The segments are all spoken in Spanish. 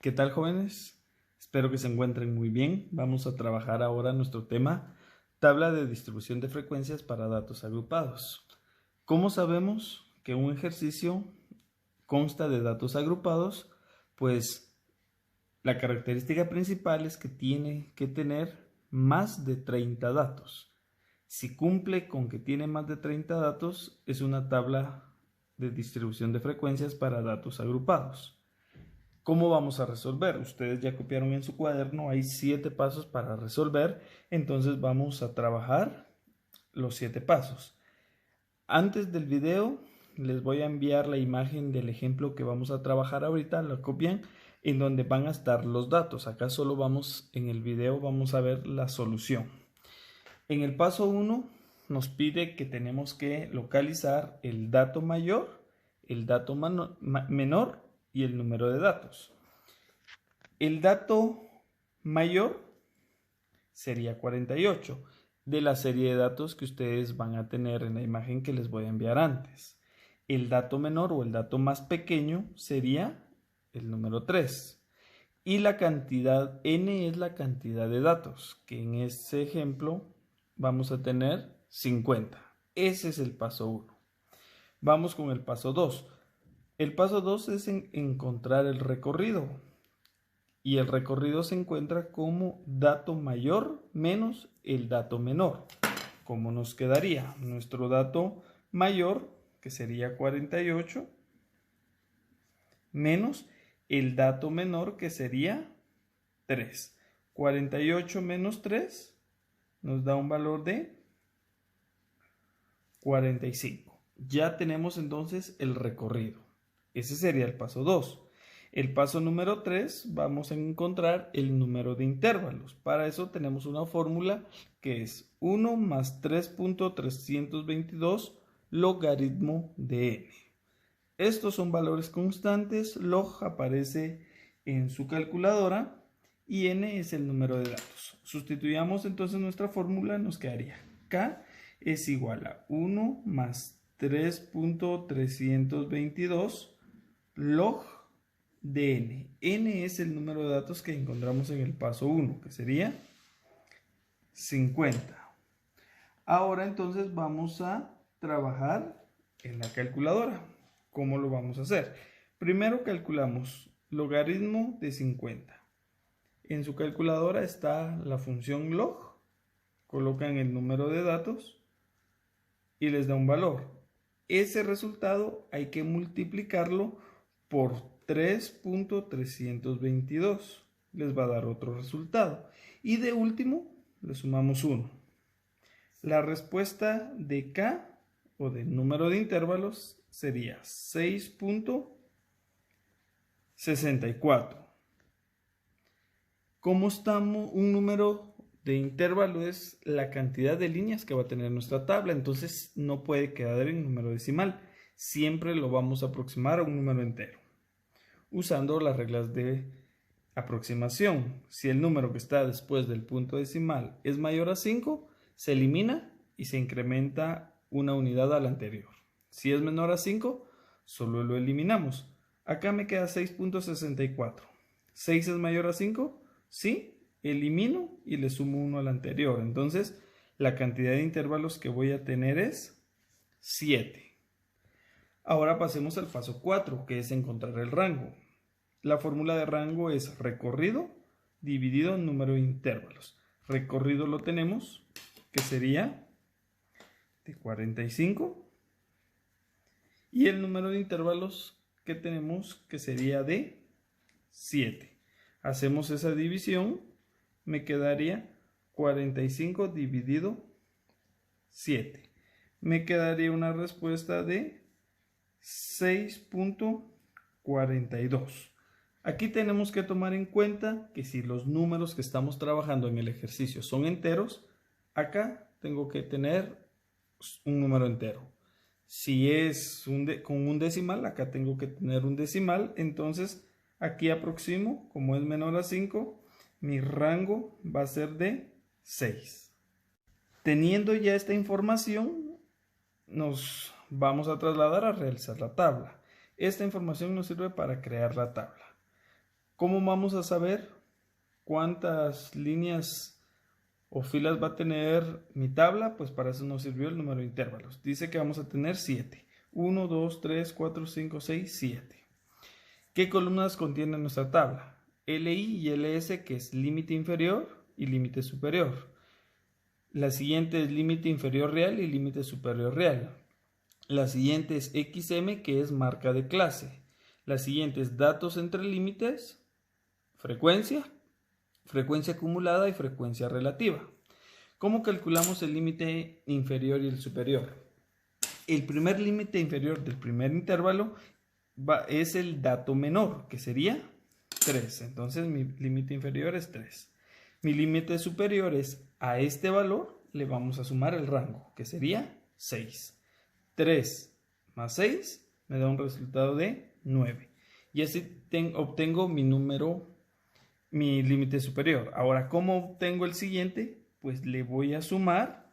¿Qué tal, jóvenes? Espero que se encuentren muy bien. Vamos a trabajar ahora nuestro tema, tabla de distribución de frecuencias para datos agrupados. ¿Cómo sabemos que un ejercicio consta de datos agrupados? Pues la característica principal es que tiene que tener más de 30 datos. Si cumple con que tiene más de 30 datos, es una tabla de distribución de frecuencias para datos agrupados. ¿Cómo vamos a resolver? Ustedes ya copiaron en su cuaderno, hay 7 pasos para resolver, entonces vamos a trabajar los 7 pasos. Antes del video les voy a enviar la imagen del ejemplo que vamos a trabajar ahorita, la copian, en donde van a estar los datos. Acá solo en el video vamos a ver la solución. En el paso 1 nos pide que tenemos que localizar el dato mayor, el dato menor y el número de datos. El dato mayor sería 48 de la serie de datos que ustedes van a tener en la imagen que les voy a enviar antes. El dato menor o el dato más pequeño sería el número 3. Y la cantidad n es la cantidad de datos, que en este ejemplo vamos a tener 50. Ese es el paso 1. Vamos con el paso 2. El paso 2 es encontrar el recorrido. Y el recorrido se encuentra como dato mayor menos el dato menor. ¿Cómo nos quedaría? Nuestro dato mayor, que sería 48, menos el dato menor, que sería 3. 48 menos 3 nos da un valor de 45. Ya tenemos entonces el recorrido. Ese sería el paso 2. El paso número 3, vamos a encontrar el número de intervalos. Para eso tenemos una fórmula que es 1 más 3.322 logaritmo de n. Estos son valores constantes, log aparece en su calculadora y n es el número de datos. Sustituyamos entonces nuestra fórmula, nos quedaría k es igual a 1 más 3.322 log de n. N es el número de datos que encontramos en el paso 1, que sería 50. Ahora entonces vamos a trabajar en la calculadora. ¿Cómo lo vamos a hacer? Primero calculamos logaritmo de 50. En su calculadora está la función log. Colocan el número de datos y les da un valor. Ese resultado hay que multiplicarlo por 3.322. Les va a dar otro resultado. Y de último, le sumamos 1. La respuesta de K o del número de intervalos sería 6.64. ¿Cómo estamos? Un número de intervalo es la cantidad de líneas que va a tener nuestra tabla, entonces no puede quedar en número decimal. Siempre lo vamos a aproximar a un número entero, usando las reglas de aproximación. Si el número que está después del punto decimal es mayor a 5, se elimina y se incrementa una unidad a la anterior. Si es menor a 5, solo lo eliminamos. Acá me queda 6.64. ¿6 es mayor a 5? Sí, elimino y le sumo 1 al anterior. Entonces, la cantidad de intervalos que voy a tener es 7. Ahora pasemos al paso 4, que es encontrar el rango. La fórmula de rango es recorrido dividido en número de intervalos. Recorrido lo tenemos, que sería de 45. Y el número de intervalos que tenemos, que sería de 7. Hacemos esa división, me quedaría 45 dividido 7. Me quedaría una respuesta de 6.42. Aquí tenemos que tomar en cuenta que si los números que estamos trabajando en el ejercicio son enteros, acá tengo que tener un número entero. Si es con un decimal, acá tengo que tener un decimal. Entonces aquí aproximo, como es menor a 5, mi rango va a ser de 6. Teniendo ya esta información, nos vamos a trasladar a realizar la tabla. Esta información nos sirve para crear la tabla. ¿Cómo vamos a saber cuántas líneas o filas va a tener mi tabla? Pues para eso nos sirvió el número de intervalos. Dice que vamos a tener 7. 1, 2, 3, 4, 5, 6, 7. ¿Qué columnas contiene nuestra tabla? LI y LS, que es límite inferior y límite superior. La siguiente es límite inferior real y límite superior real. La siguiente es XM, que es marca de clase. La siguiente es datos entre límites, frecuencia, frecuencia acumulada y frecuencia relativa. ¿Cómo calculamos el límite inferior y el superior? El primer límite inferior del primer intervalo es el dato menor, que sería 3. Entonces mi límite inferior es 3. Mi límite superior es a este valor le vamos a sumar el rango, que sería 6. 3 más 6 me da un resultado de 9. Y así obtengo mi límite superior. Ahora, ¿cómo obtengo el siguiente? Pues le voy a sumar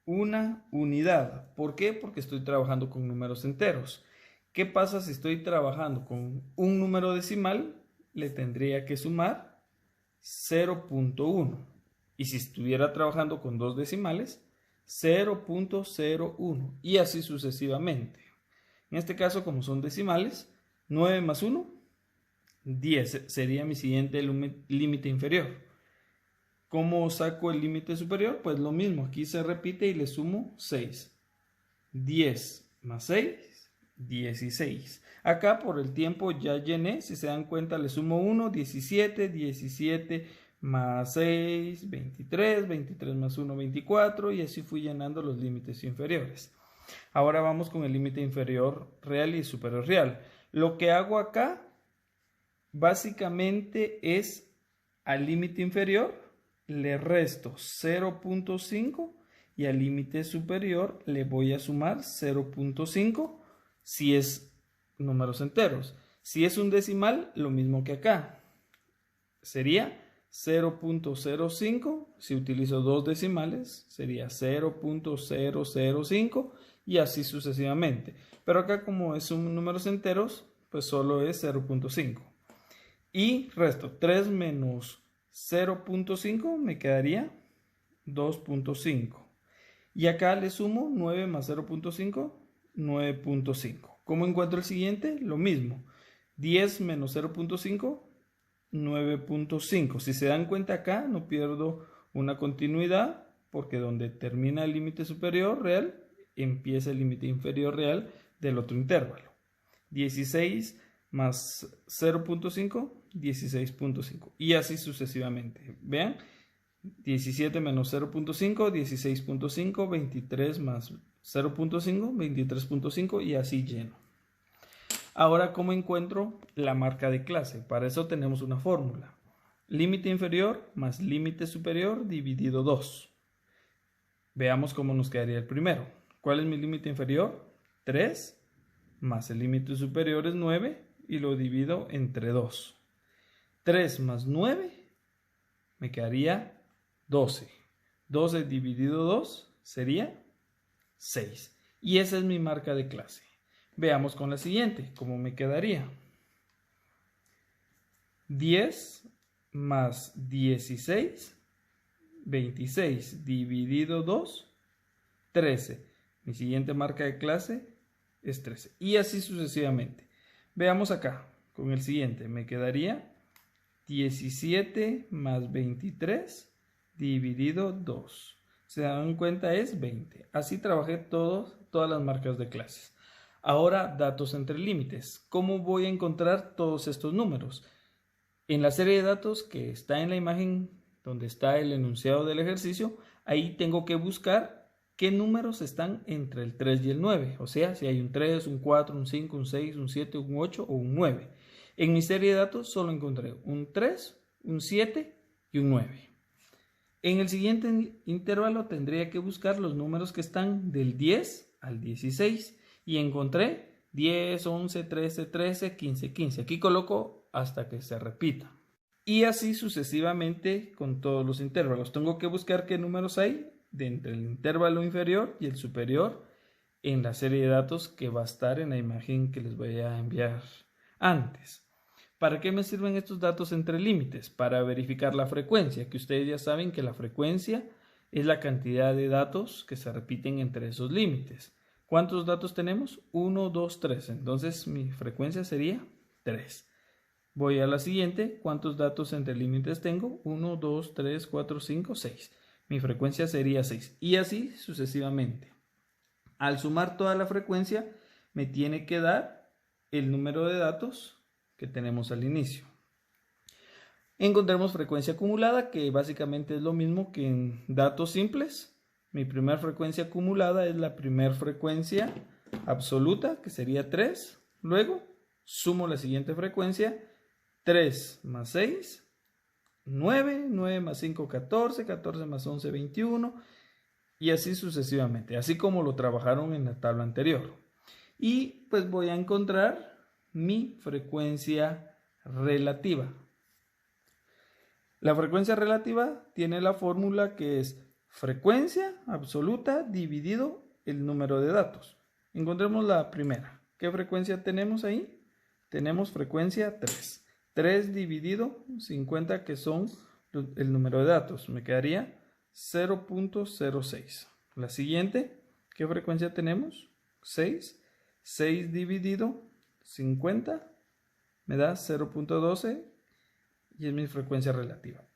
una unidad. ¿Por qué? Porque estoy trabajando con números enteros. ¿Qué pasa si estoy trabajando con un número decimal? Le tendría que sumar 0.1. Y si estuviera trabajando con dos decimales, 0.01. Y así sucesivamente. En este caso, como son decimales, 9 más 1, 10. Sería mi siguiente límite inferior. ¿Cómo saco el límite superior? Pues lo mismo, aquí se repite y le sumo 6. 10 más 6, 16. Acá por el tiempo ya llené, si se dan cuenta le sumo 1, 17, 17 más 6, 23, 23 más 1, 24 y así fui llenando los límites inferiores. Ahora vamos con el límite inferior real y superior real. Lo que hago acá básicamente es al límite inferior le resto 0.5 y al límite superior le voy a sumar 0.5 si es números enteros. Si es un decimal, lo mismo que acá. Sería 0.05, si utilizo dos decimales, sería 0.005 y así sucesivamente. Pero acá como es un números enteros, pues solo es 0.5. Y resto 3 menos 0.5 me quedaría 2.5. Y acá le sumo 9 más 0.5, 9.5. ¿Cómo encuentro el siguiente? Lo mismo. 10 menos 0.5, 9.5. Si se dan cuenta acá no pierdo una continuidad porque donde termina el límite superior real empieza el límite inferior real del otro intervalo. 16 más 0.5, 16.5 y así sucesivamente. Vean, 17 menos 0.5, 16.5, 23 más 0.5, 23.5 y así lleno. Ahora, ¿cómo encuentro la marca de clase? Para eso tenemos una fórmula. Límite inferior más límite superior dividido 2. Veamos cómo nos quedaría el primero. ¿Cuál es mi límite inferior? 3 más el límite superior es 9 y lo divido entre 2. 3 más 9 me quedaría 12. 12 dividido 2 sería 6. Y esa es mi marca de clase. Veamos con la siguiente, ¿cómo me quedaría? 10 más 16, 26 dividido 2, 13. Mi siguiente marca de clase es 13. Y así sucesivamente. Veamos acá, con el siguiente, me quedaría 17 más 23 dividido 2. Se dan cuenta es 20. Así trabajé todas las marcas de clases. Ahora, datos entre límites. ¿Cómo voy a encontrar todos estos números? En la serie de datos que está en la imagen donde está el enunciado del ejercicio, ahí tengo que buscar qué números están entre el 3 y el 9. O sea, si hay un 3, un 4, un 5, un 6, un 7, un 8 o un 9. En mi serie de datos solo encontré un 3, un 7 y un 9. En el siguiente intervalo tendría que buscar los números que están del 10 al 16 y encontré 10, 11, 13, 13, 15, 15. Aquí coloco hasta que se repita. Y así sucesivamente con todos los intervalos. Tengo que buscar qué números hay de entre el intervalo inferior y el superior en la serie de datos que va a estar en la imagen que les voy a enviar antes. ¿Para qué me sirven estos datos entre límites? Para verificar la frecuencia, que ustedes ya saben que la frecuencia es la cantidad de datos que se repiten entre esos límites. ¿Cuántos datos tenemos? 1, 2, 3. Entonces mi frecuencia sería 3. Voy a la siguiente. ¿Cuántos datos entre límites tengo? 1, 2, 3, 4, 5, 6. Mi frecuencia sería 6. Y así sucesivamente. Al sumar toda la frecuencia, me tiene que dar el número de datos que tenemos al inicio. Encontremos frecuencia acumulada, que básicamente es lo mismo que en datos simples. Mi primera frecuencia acumulada es la primera frecuencia absoluta, que sería 3. Luego sumo la siguiente frecuencia, 3 más 6, 9, 9 más 5, 14, 14 más 11, 21, y así sucesivamente, así como lo trabajaron en la tabla anterior. Y pues voy a encontrar mi frecuencia relativa. La frecuencia relativa tiene la fórmula que es frecuencia absoluta dividido el número de datos. Encontremos la primera. ¿Qué frecuencia tenemos ahí? Tenemos frecuencia 3. 3 dividido 50, que son el número de datos. Me quedaría 0.06. La siguiente, ¿qué frecuencia tenemos? 6. 6 dividido 50 me da 0.12 y es mi frecuencia relativa.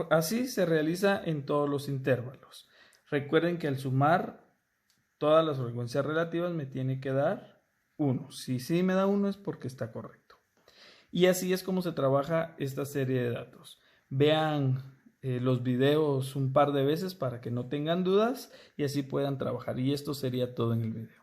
Así se realiza en todos los intervalos. Recuerden que al sumar todas las frecuencias relativas me tiene que dar 1. Si sí me da 1 es porque está correcto. Y así es como se trabaja esta serie de datos. Vean los videos un par de veces para que no tengan dudas y así puedan trabajar. Y esto sería todo en el video.